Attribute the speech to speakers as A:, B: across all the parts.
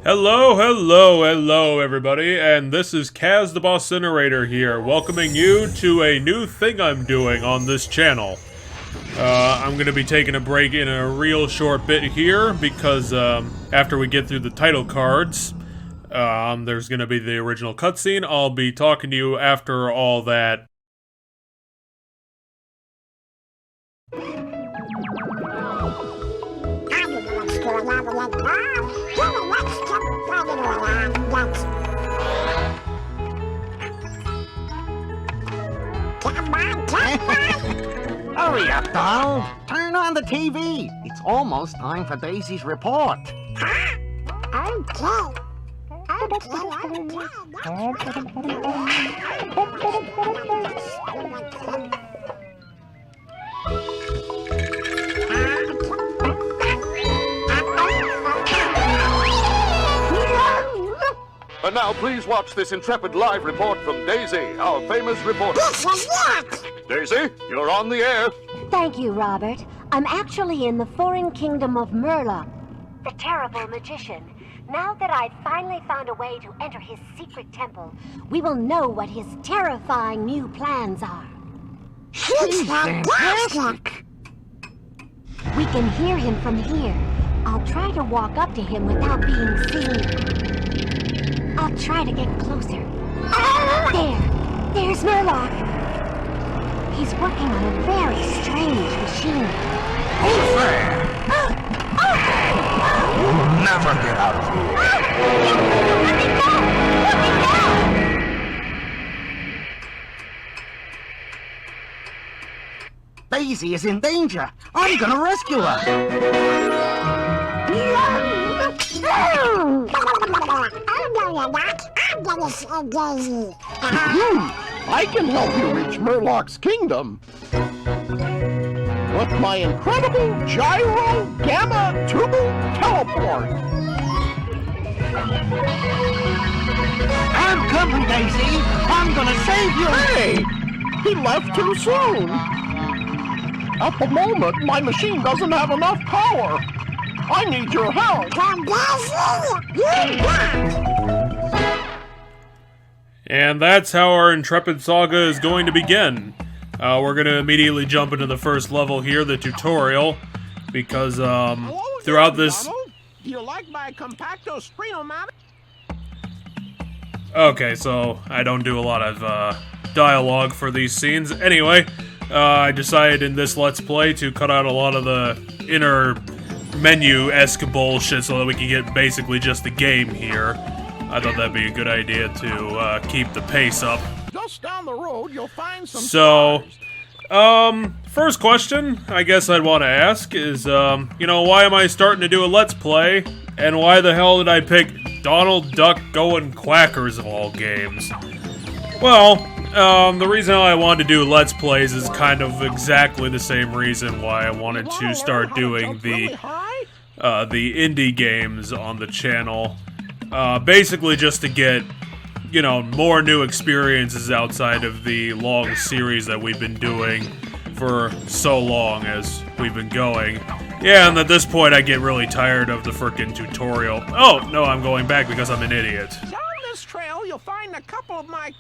A: Hello, everybody, and this is Kaz the Bosscinerator here, welcoming you to a new thing I'm doing on this channel. I'm gonna be taking a break in a real short bit here, because, after we get through the title cards, there's gonna be the original cutscene. I'll be talking to you after all that.
B: Hurry up, Donald. Turn on the TV. It's almost time for Daisy's report.
C: And now please watch this intrepid live report from Daisy, our famous reporter. Daisy, you're on the air.
D: Thank you, Robert. I'm actually in the foreign kingdom of Murloc, the terrible magician. Now that I've finally found a way to enter his secret temple, we will know what his terrifying new plans are.
B: He's fantastic.
D: We can hear him from here. I'll try to walk up to him without being seen. I'll try to get closer. There's Murloc. He's working on a very strange machine.
B: Who's there? You'll never get out of here.
D: Let me go!
B: Daisy is in danger. I'm gonna rescue her.
E: I can help you reach Murloc's kingdom. With my incredible gyro gamma tubal teleport.
B: I'm coming, Daisy. I'm gonna save you.
E: Hey! He left too soon. At the moment, my machine doesn't have enough power. I need your help.
A: And that's how our intrepid saga is going to begin. We're gonna immediately jump into the first level here, the tutorial, because, throughout this...
E: Donald? Do you like my compacto sprenomatic?
A: Okay, so I don't do a lot of, dialogue for these scenes. Anyway, I decided in this Let's Play to cut out a lot of the inner menu-esque bullshit so that we can get basically just the game here. I thought that'd be a good idea to, keep the pace up.
E: Just down the road, you'll find some
A: So,
E: stars.
A: first question I guess I'd want to ask is, you know, why am I starting to do a Let's Play? And why the hell did I pick Donald Duck Goin Quackers of all games? Well, the reason I wanted to do Let's Plays is kind of exactly the same reason why I wanted to start doing the indie games on the channel. Basically just to get, you know, more new experiences outside of the long series that we've been doing for so long as we've been going. Yeah, and at this point I get really tired of the frickin' tutorial. Oh, no, I'm going back because I'm an idiot.
E: Down this trail, you'll find a couple of my...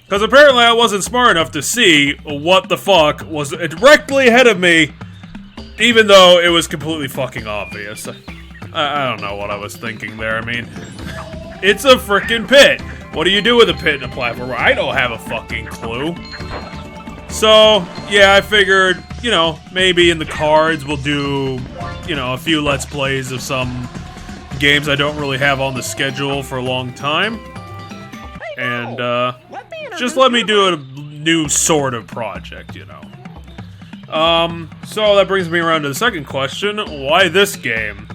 A: Because apparently I wasn't smart enough to see what the fuck was directly ahead of me, even though it was completely fucking obvious. I don't know what I was thinking there. I mean, it's a frickin' pit. What do you do with a pit in a platformer? I don't have a fucking clue. So, yeah, I figured, you know, maybe in the cards we'll do, you know, a few Let's Plays of some games I don't really have on the schedule for a long time. And, just let me do a new sort of project, you know. So that brings me around to the second question, why this game?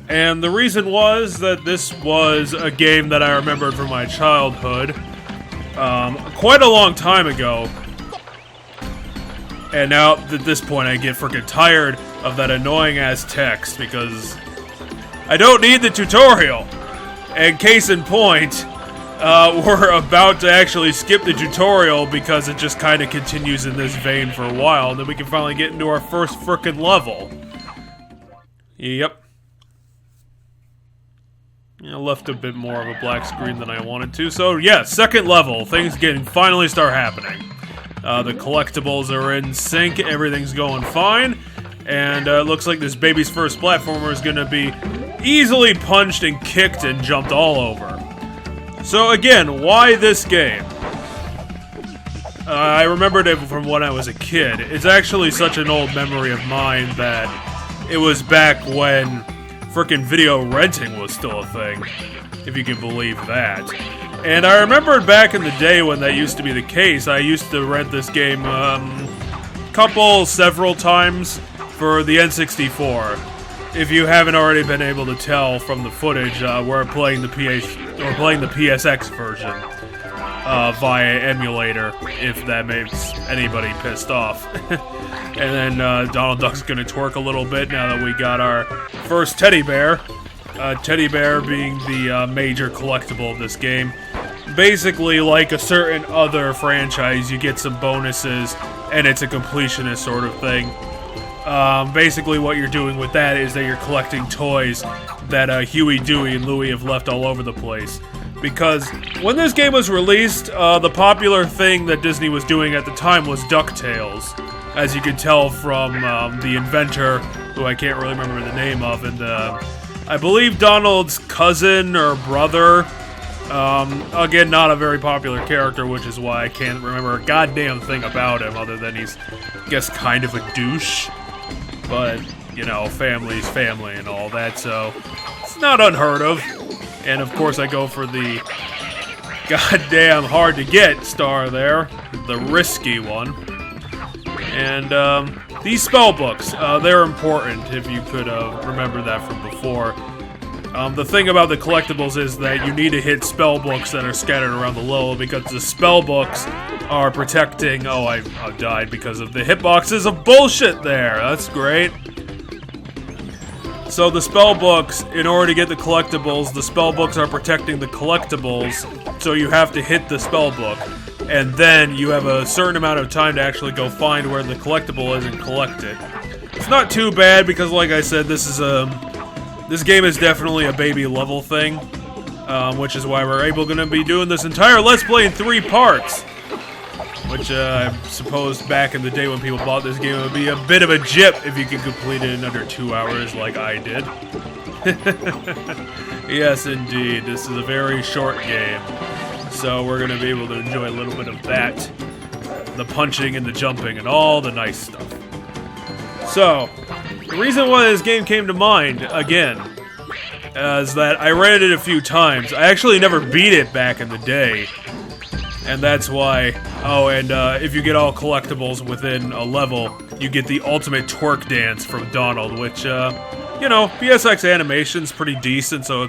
A: And the reason was that this was a game that I remembered from my childhood, quite a long time ago. And now, at this point, I get frickin' tired of that annoying-ass text, because I don't need the tutorial. And case in point, we're about to actually skip the tutorial because it just kind of continues in this vein for a while, and then we can finally get into our first frickin' level. Yep. You know, left a bit more of a black screen than I wanted to. So yeah, second level, things finally start happening. The collectibles are in sync, everything's going fine, and it looks like this baby's first platformer is gonna be easily punched and kicked and jumped all over. So again, why this game? I remembered it from when I was a kid. It's actually such an old memory of mine that it was back when frickin' video renting was still a thing, if you can believe that. And I remembered back in the day when that used to be the case, I used to rent this game several times for the N64. If you haven't already been able to tell from the footage, we're playing the PSX version via emulator, if that makes anybody pissed off. And then Donald Duck's gonna twerk a little bit now that we got our first teddy bear. Teddy bear being the major collectible of this game. Basically, like a certain other franchise, you get some bonuses, and it's a completionist sort of thing. Basically, what you're doing with that is that you're collecting toys that Huey, Dewey, and Louie have left all over the place. Because when this game was released, the popular thing that Disney was doing at the time was DuckTales. As you can tell from the inventor, who I can't really remember the name of, and I believe Donald's cousin or brother. Again, not a very popular character, which is why I can't remember a goddamn thing about him, other than he's, I guess, kind of a douche. But, you know, family's family and all that, so it's not unheard of. And of course I go for the goddamn hard to get star there, the risky one. And these spell books, they're important if you could remember that from before. The thing about the collectibles is that you need to hit spell books that are scattered around the level, because the spell books are protecting... Oh, I died because of the hitboxes of bullshit there. That's great. So the spell books, in order to get the collectibles, the spell books are protecting the collectibles, so you have to hit the spell book. And then you have a certain amount of time to actually go find where the collectible is and collect it. It's not too bad, because like I said, this game is definitely a baby level thing, which is why we're gonna be doing this entire Let's Play in 3 parts. Which I suppose back in the day when people bought this game, it would be a bit of a jip if you could complete it in under 2 hours like I did. Yes, indeed, this is a very short game. So we're gonna be able to enjoy a little bit of that. The punching and the jumping and all the nice stuff. So, the reason why this game came to mind, again, is that I rented it a few times. I actually never beat it back in the day. And that's why... Oh, and if you get all collectibles within a level, you get the ultimate twerk dance from Donald, which, you know, PSX animation's pretty decent, so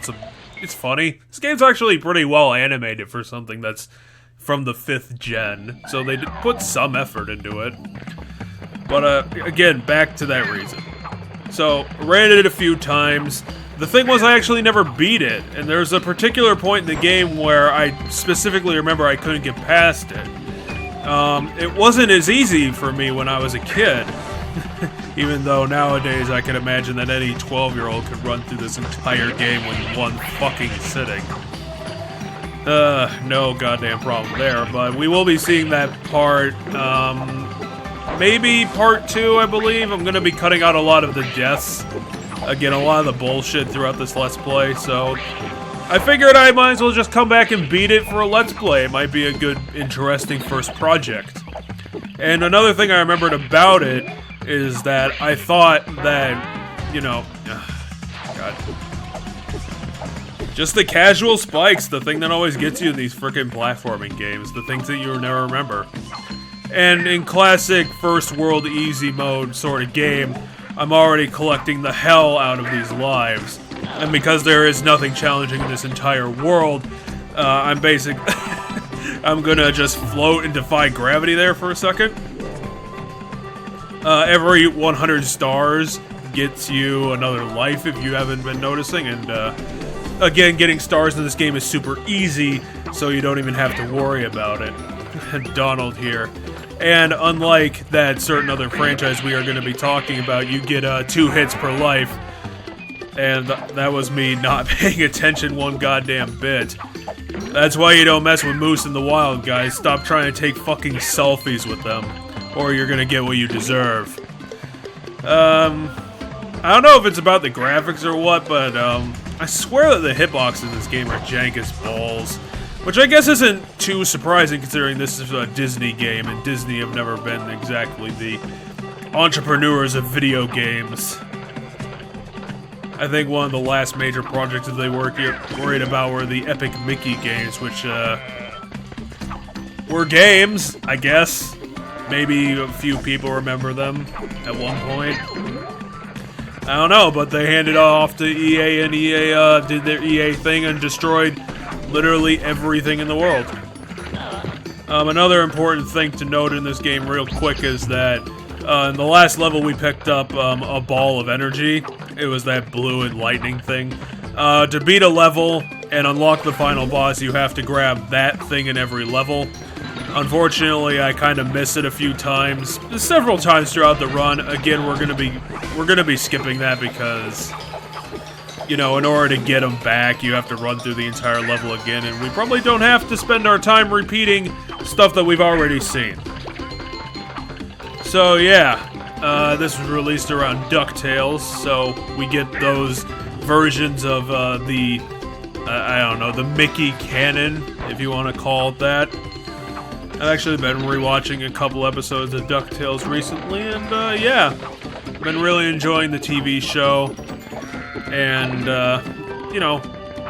A: it's funny. This game's actually pretty well animated for something that's from the 5th gen, so they put some effort into it. But, again, back to that reason. So, ran it a few times. The thing was, I actually never beat it, and there's a particular point in the game where I specifically remember I couldn't get past it. It wasn't as easy for me when I was a kid, even though nowadays I can imagine that any 12-year-old could run through this entire game with one fucking sitting. No goddamn problem there, but we will be seeing that part, maybe part 2, I believe. I'm gonna be cutting out a lot of the deaths. Again, a lot of the bullshit throughout this Let's Play, so I figured I might as well just come back and beat it for a Let's Play. It might be a good, interesting first project. And another thing I remembered about it is that I thought that, you know... God. Just the casual spikes, the thing that always gets you in these frickin' platforming games, the things that you never remember. And in classic first world easy mode sort of game, I'm already collecting the hell out of these lives. And because there is nothing challenging in this entire world, I'm gonna just float and defy gravity there for a second. Every 100 stars gets you another life if you haven't been noticing, and again, getting stars in this game is super easy, so you don't even have to worry about it. Donald here. And unlike that certain other franchise we are going to be talking about, you get 2 hits per life. And that was me not paying attention one goddamn bit. That's why you don't mess with moose in the wild, guys. Stop trying to take fucking selfies with them, or you're gonna get what you deserve. I don't know if it's about the graphics or what, but I swear that the hitboxes in this game are jank as balls. Which I guess isn't too surprising considering this is a Disney game, and Disney have never been exactly the entrepreneurs of video games. I think one of the last major projects that they worried about were the Epic Mickey games, which were games, I guess. Maybe a few people remember them at one point. I don't know, but they handed off to EA, and EA did their EA thing and destroyed literally everything in the world. Another important thing to note in this game real quick is that in the last level we picked up a ball of energy. It was that blue and lightning thing. To beat a level and unlock the final boss, you have to grab that thing in every level. Unfortunately, I kind of missed it a few times, several times throughout the run. Again, we're gonna be skipping that because, you know, in order to get them back, you have to run through the entire level again, and we probably don't have to spend our time repeating stuff that we've already seen. So yeah, this was released around DuckTales, so we get those versions of the, I don't know, the Mickey canon, if you want to call it that. I've actually been rewatching a couple episodes of DuckTales recently, and yeah, been really enjoying the TV show, and you know,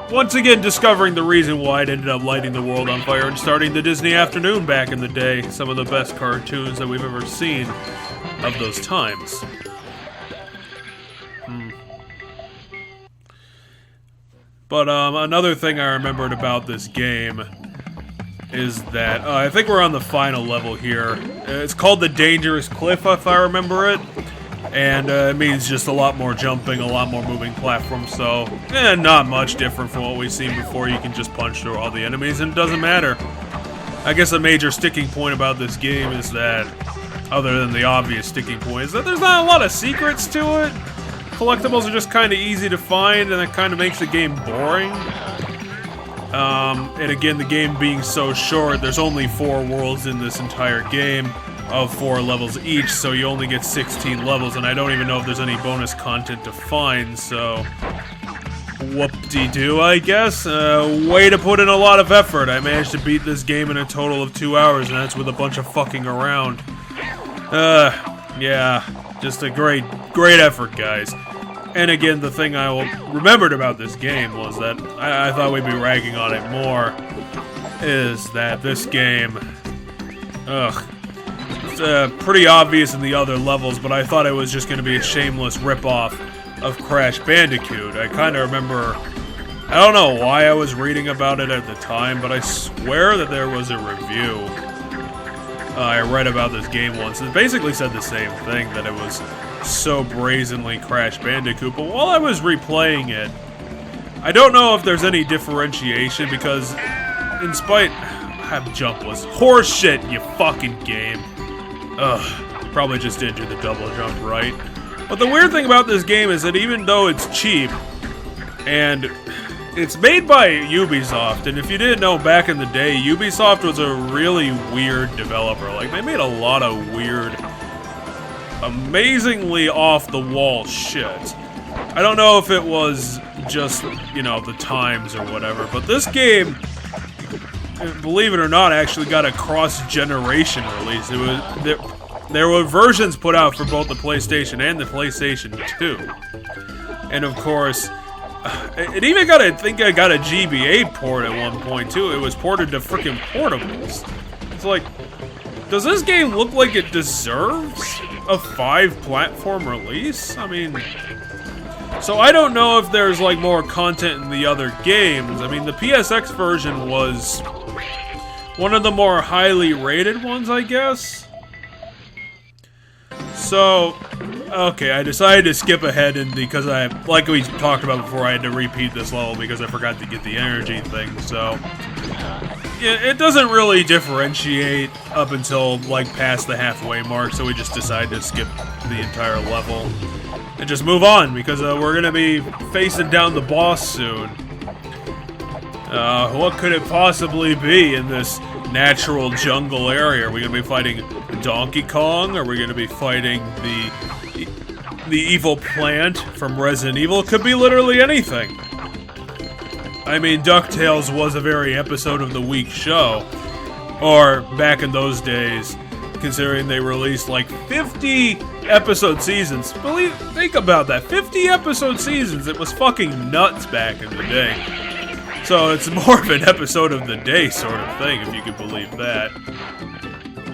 A: once again discovering the reason why it ended up lighting the world on fire and starting the Disney Afternoon back in the day. Some of the best cartoons that we've ever seen of those times. But another thing I remembered about this game is that I think we're on the final level here. It's called the Dangerous Cliff, if I remember it. And it means just a lot more jumping, a lot more moving platforms, so not much different from what we've seen before. You can just punch through all the enemies and it doesn't matter. I guess a major sticking point about this game is that, other than the obvious sticking point, is that there's not a lot of secrets to it. Collectibles are just kind of easy to find, and that kind of makes the game boring. And again, the game being so short, there's only 4 worlds in this entire game of 4 levels each, so you only get 16 levels, and I don't even know if there's any bonus content to find, so whoop-de-doo, I guess. Way to put in a lot of effort. I managed to beat this game in a total of 2 hours, and that's with a bunch of fucking around. Yeah, just a great effort, guys. And again, the thing I remembered about this game was that I thought we'd be ragging on it more, is that this game, it's pretty obvious in the other levels, but I thought it was just going to be a shameless ripoff of Crash Bandicoot. I kind of remember, I don't know why I was reading about it at the time, but I swear that there was a review I read about this game once. It basically said the same thing, that it was so brazenly Crash Bandicoot, but while I was replaying it, I don't know if there's any differentiation, because in spite, that jump was horseshit, you fucking game. Ugh, probably just didn't do the double jump right. But the weird thing about this game is that even though it's cheap, and it's made by Ubisoft, and if you didn't know, back in the day, Ubisoft was a really weird developer. Like, they made a lot of weird, amazingly off-the-wall shit. I don't know if it was just, you know, the times or whatever, but this game, believe it or not, actually got a cross-generation release. It was there were versions put out for both the PlayStation and the PlayStation 2. And of course, it even got, I think I got a GBA port at one point too. It was ported to freaking portables. It's like, does this game look like it deserves a 5-platform release? I mean, so I don't know if there's like more content in the other games. I mean, the PSX version was one of the more highly rated ones, I guess. So, okay, I decided to skip ahead, and because like we talked about before, I had to repeat this level because I forgot to get the energy thing, so yeah, it doesn't really differentiate up until like past the halfway mark, so we just decided to skip the entire level. and just move on, because we're gonna be facing down the boss soon. What could it possibly be in this natural jungle area? Are we gonna be fighting Donkey Kong? Are we gonna be fighting the evil plant from Resident Evil? It could be literally anything. I mean, DuckTales was a very episode of the week show. Or, back in those days, considering they released like 50 episode seasons. Think about that, 50 episode seasons. It was fucking nuts back in the day. So it's more of an episode of the day sort of thing, if you could believe that.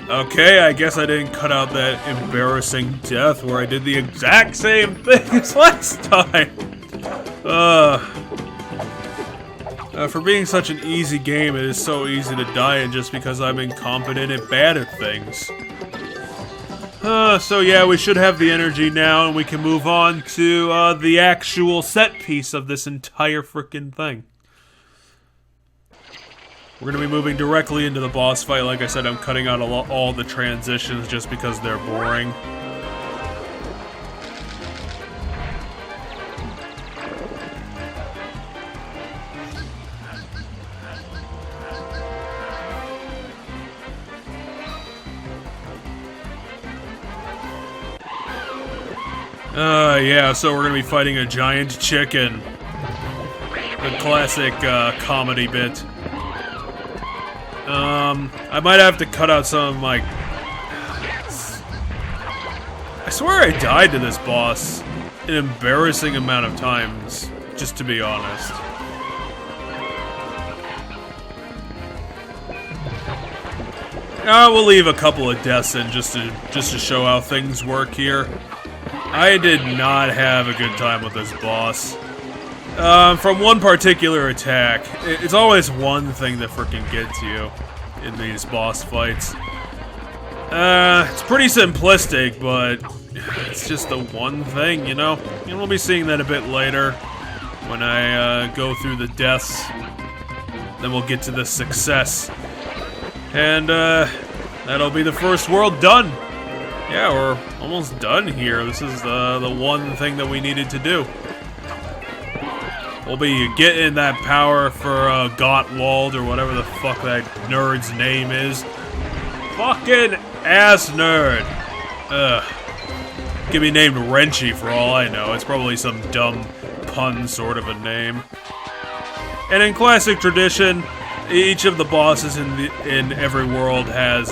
A: Okay, I guess I didn't cut out that embarrassing death where I did the exact same thing as last time. For being such an easy game, it is so easy to die, and just because I'm incompetent and bad at things. So yeah, we should have the energy now, and we can move on to the actual set piece of this entire frickin' thing. We're gonna be moving directly into the boss fight. Like I said, I'm cutting out all the transitions just because they're boring. Yeah, so we're gonna be fighting a giant chicken. The classic, comedy bit. I might have to cut out some of my... I swear I died to this boss an embarrassing amount of times, just to be honest. We'll leave a couple of deaths in just to show how things work here. I did not have a good time with this boss. From one particular attack, it's always one thing that frickin' gets you in these boss fights. It's pretty simplistic, but it's just the one thing, you know? And we'll be seeing that a bit later when I go through the deaths. Then we'll get to the success. And that'll be the first world done. Yeah, we're almost done here. This is the one thing that we needed to do. We'll be getting that power for Gottwald, or whatever the fuck that nerd's name is. Fucking ass nerd. Could be named Wrenchy for all I know. It's probably some dumb pun sort of a name. And in classic tradition, each of the bosses in every world has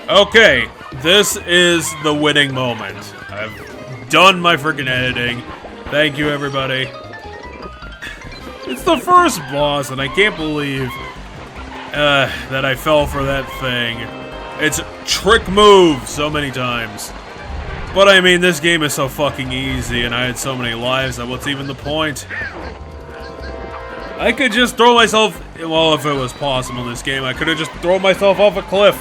A: Okay, this is the winning moment. I've done my freaking editing. Thank you, everybody. It's the first boss, and I can't believe that I fell for that thing. It's trick move so many times. But I mean, this game is so fucking easy, and I had so many lives that what's even the point? I could just throw myself, well, if it was possible in this game, I could have just thrown myself off a cliff.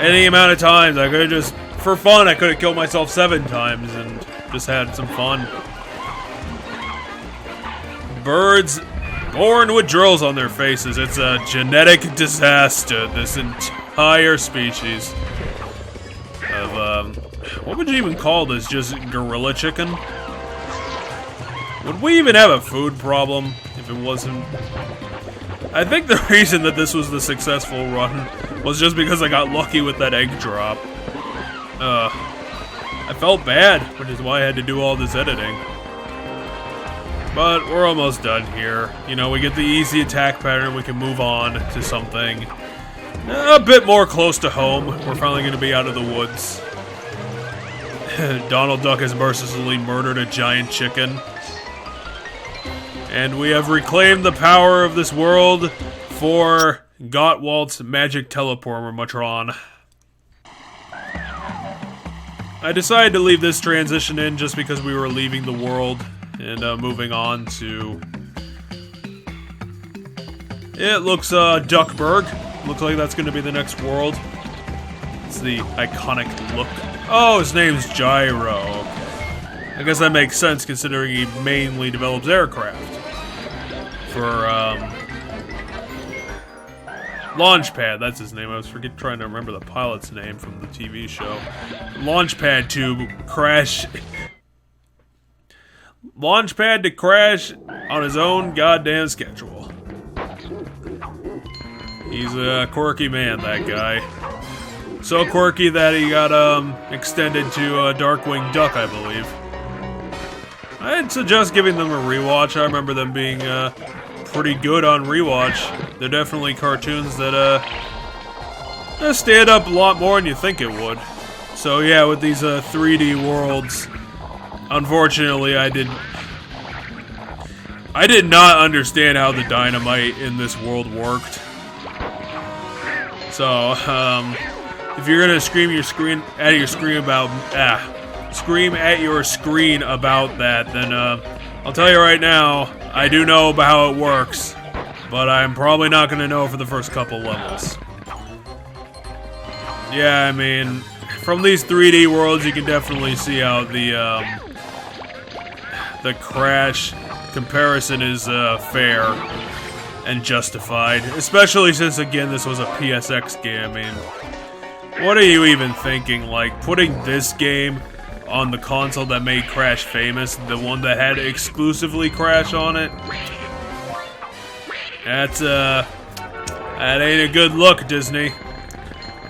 A: Any amount of times. I could have just, for fun, I could have killed myself 7 times and just had some fun. Birds born with drills on their faces. It's a genetic disaster, this entire species of, what would you even call this? Just gorilla chicken? Would we even have a food problem if it wasn't? I think the reason that this was the successful run was just because I got lucky with that egg drop. I felt bad, which is why I had to do all this editing. But we're almost done here. You know, we get the easy attack pattern, we can move on to something a bit more close to home. We're finally going to be out of the woods. Donald Duck has mercilessly murdered a giant chicken. And we have reclaimed the power of this world for Gottwald's magic teleporter-matron. I decided to leave this transition in just because we were leaving the world and moving on to... It looks Duckburg. Looks like that's going to be the next world. It's the iconic look. Oh, his name's Gyro. I guess that makes sense considering he mainly develops aircraft. For, Launchpad, that's his name. I was trying to remember the pilot's name from the TV show. Launchpad to crash. Launchpad to crash on his own goddamn schedule. He's a quirky man, that guy. So quirky that he got extended to Darkwing Duck, I believe. I'd suggest giving them a rewatch. I remember them being pretty good on rewatch. They're definitely cartoons that stand up a lot more than you think it would. So yeah, with these 3D worlds, unfortunately, I did not understand how the dynamite in this world worked. So if you're gonna scream at your screen about that, then I'll tell you right now, I do know about how it works, but I'm probably not gonna know for the first couple levels. Yeah, I mean, from these 3D worlds, you can definitely see how the crash comparison is fair and justified, especially since, again, this was a PSX game. I mean, what are you even thinking? Like, putting this game on the console that made Crash famous, the one that had exclusively Crash on it? That ain't a good look, Disney.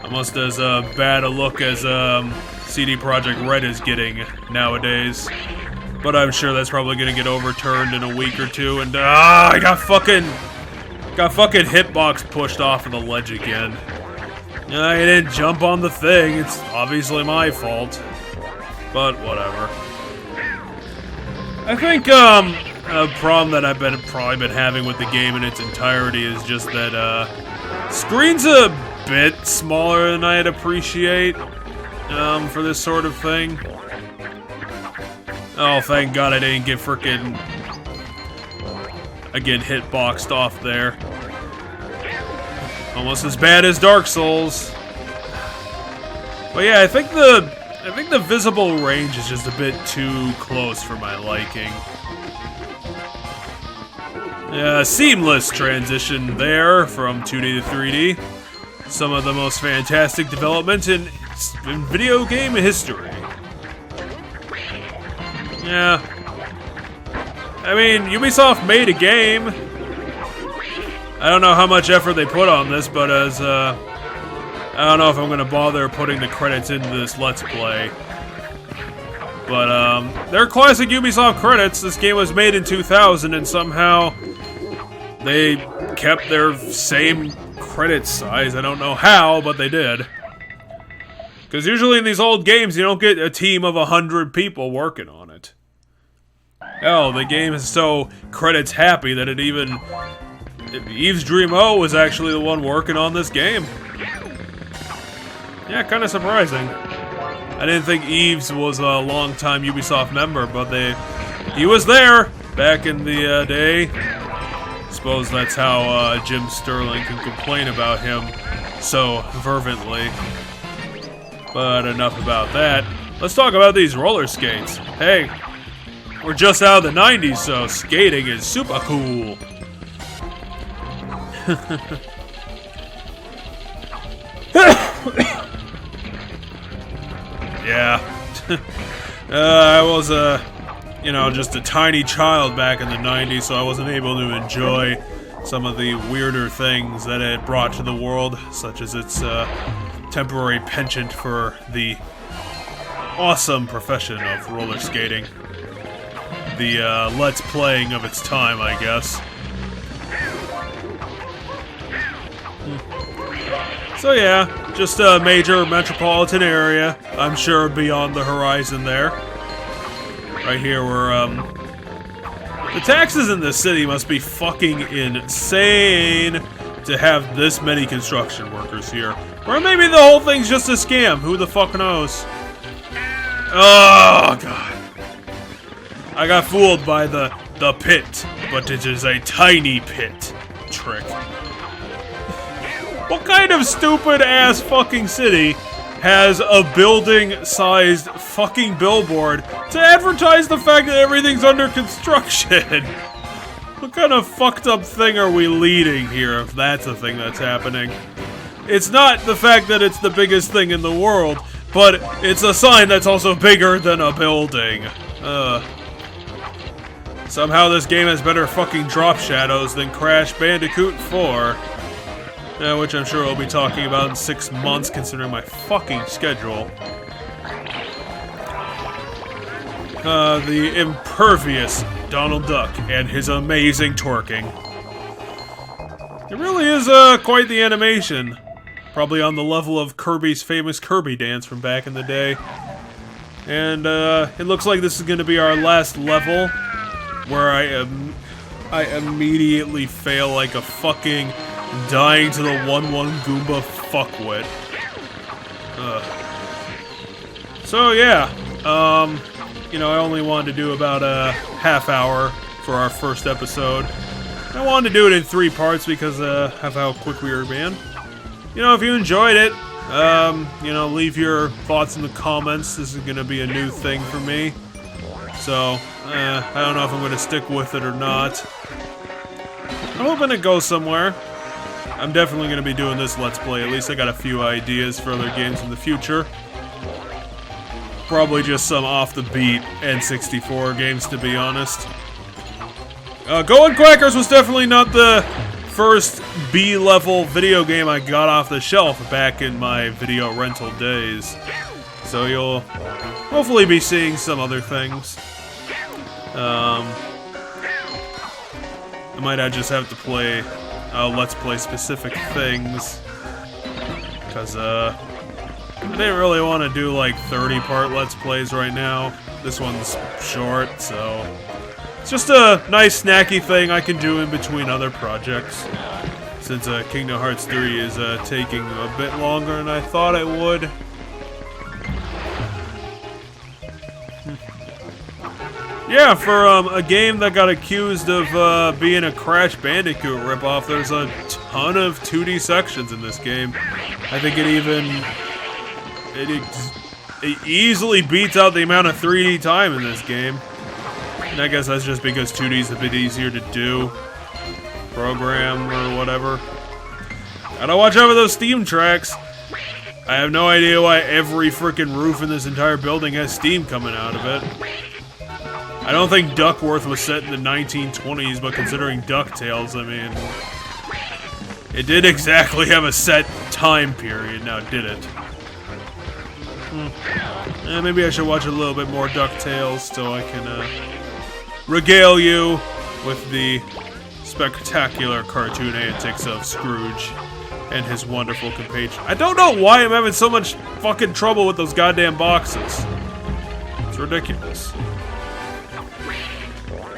A: Almost as bad a look as CD Projekt Red is getting nowadays. But I'm sure that's probably gonna get overturned in a week or two, and I got fucking hitbox pushed off of the ledge again. I didn't jump on the thing, it's obviously my fault. But whatever. I think a problem that I've probably been having with the game in its entirety is just that screen's a bit smaller than I'd appreciate for this sort of thing. Oh, thank God I didn't get frickin' again hitboxed off there. Almost as bad as Dark Souls. But yeah, I think the visible range is just a bit too close for my liking. Seamless transition there from 2D to 3D. Some of the most fantastic development in video game history. Yeah. I mean, Ubisoft made a game. I don't know how much effort they put on this, but I don't know if I'm gonna bother putting the credits into this Let's Play. But, they're classic Ubisoft credits. This game was made in 2000, and somehow they kept their same credit size. I don't know how, but they did. Because usually in these old games, you don't get a team of 100 people working on it. Hell, the game is so credits happy that Yves Dreamo was actually the one working on this game. Yeah, kind of surprising. I didn't think Yves was a long-time Ubisoft member, but he was there back in the day. Suppose that's how Jim Sterling can complain about him so fervently. But enough about that. Let's talk about these roller skates. Hey, we're just out of the 90s, so skating is super cool. Yeah. I was, just a tiny child back in the 90s, so I wasn't able to enjoy some of the weirder things that it brought to the world, such as its temporary penchant for the awesome profession of roller skating. The Let's Playing of its time, I guess. So yeah, just a major metropolitan area. I'm sure beyond the horizon there. Right here where, the taxes in this city must be fucking insane to have this many construction workers here. Or maybe the whole thing's just a scam. Who the fuck knows? Oh, God. I got fooled by the pit, but it is a tiny pit trick. What kind of stupid-ass fucking city has a building-sized fucking billboard to advertise the fact that everything's under construction? What kind of fucked up thing are we leading here, if that's a thing that's happening? It's not the fact that it's the biggest thing in the world, but it's a sign that's also bigger than a building. Somehow this game has better fucking drop shadows than Crash Bandicoot 4. Which I'm sure we'll be talking about in 6 months, considering my fucking schedule. The impervious Donald Duck and his amazing twerking. It really is quite the animation. Probably on the level of Kirby's famous Kirby dance from back in the day. And it looks like this is going to be our last level, where I immediately fail like a fucking dying to the 1-1 Goomba fuckwit. So yeah, you know, I only wanted to do about a half hour for our first episode. I wanted to do it in 3 parts because of how quick we were being. You know, if you enjoyed it, you know, leave your thoughts in the comments. This is gonna be a new thing for me. So, I don't know if I'm gonna stick with it or not. I'm hoping it goes somewhere. I'm definitely gonna be doing this Let's Play. At least I got a few ideas for other games in the future. Probably just some off-the-beat N64 games, to be honest. Goin Quackers was definitely not the first B-level video game I got off the shelf back in my video rental days. So you'll hopefully be seeing some other things. I might just have to play Let's Play specific things. Because, I didn't really want to do like 30-part Let's Plays right now. This one's short, so it's just a nice snacky thing I can do in between other projects. Since Kingdom Hearts 3 is taking a bit longer than I thought it would. Yeah, for a game that got accused of being a Crash Bandicoot ripoff, there's a ton of 2D sections in this game. I think it easily beats out the amount of 3D time in this game. And I guess that's just because 2D is a bit easier to do. Program or whatever. Gotta watch out for those steam tracks. I have no idea why every freaking roof in this entire building has steam coming out of it. I don't think Duckworth was set in the 1920s, but considering DuckTales, I mean, it did exactly have a set time period, now did it? Maybe I should watch a little bit more DuckTales so I can regale you with the spectacular cartoon antics of Scrooge and his wonderful compatriot. I don't know why I'm having so much fucking trouble with those goddamn boxes. It's ridiculous.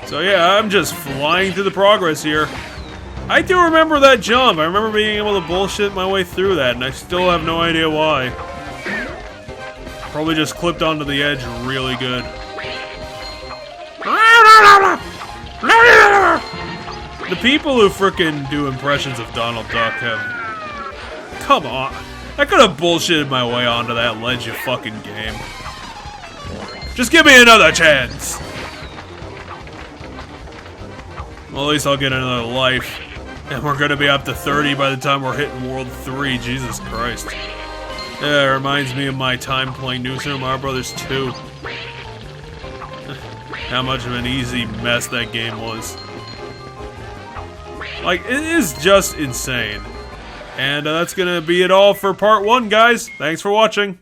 A: So yeah, I'm just flying through the progress here. I do remember that jump. I remember being able to bullshit my way through that, and I still have no idea why. Probably just clipped onto the edge really good. The people who frickin' do impressions of Donald Duck have... Come on. I could have bullshitted my way onto that ledge, you fucking game. Just give me another chance. Well, at least I'll get another life. And we're gonna be up to 30 by the time we're hitting World 3. Jesus Christ. Yeah, it reminds me of my time playing New Super Mario Bros. 2. How much of an easy mess that game was. Like, it is just insane. And that's gonna be it all for part 1, guys. Thanks for watching.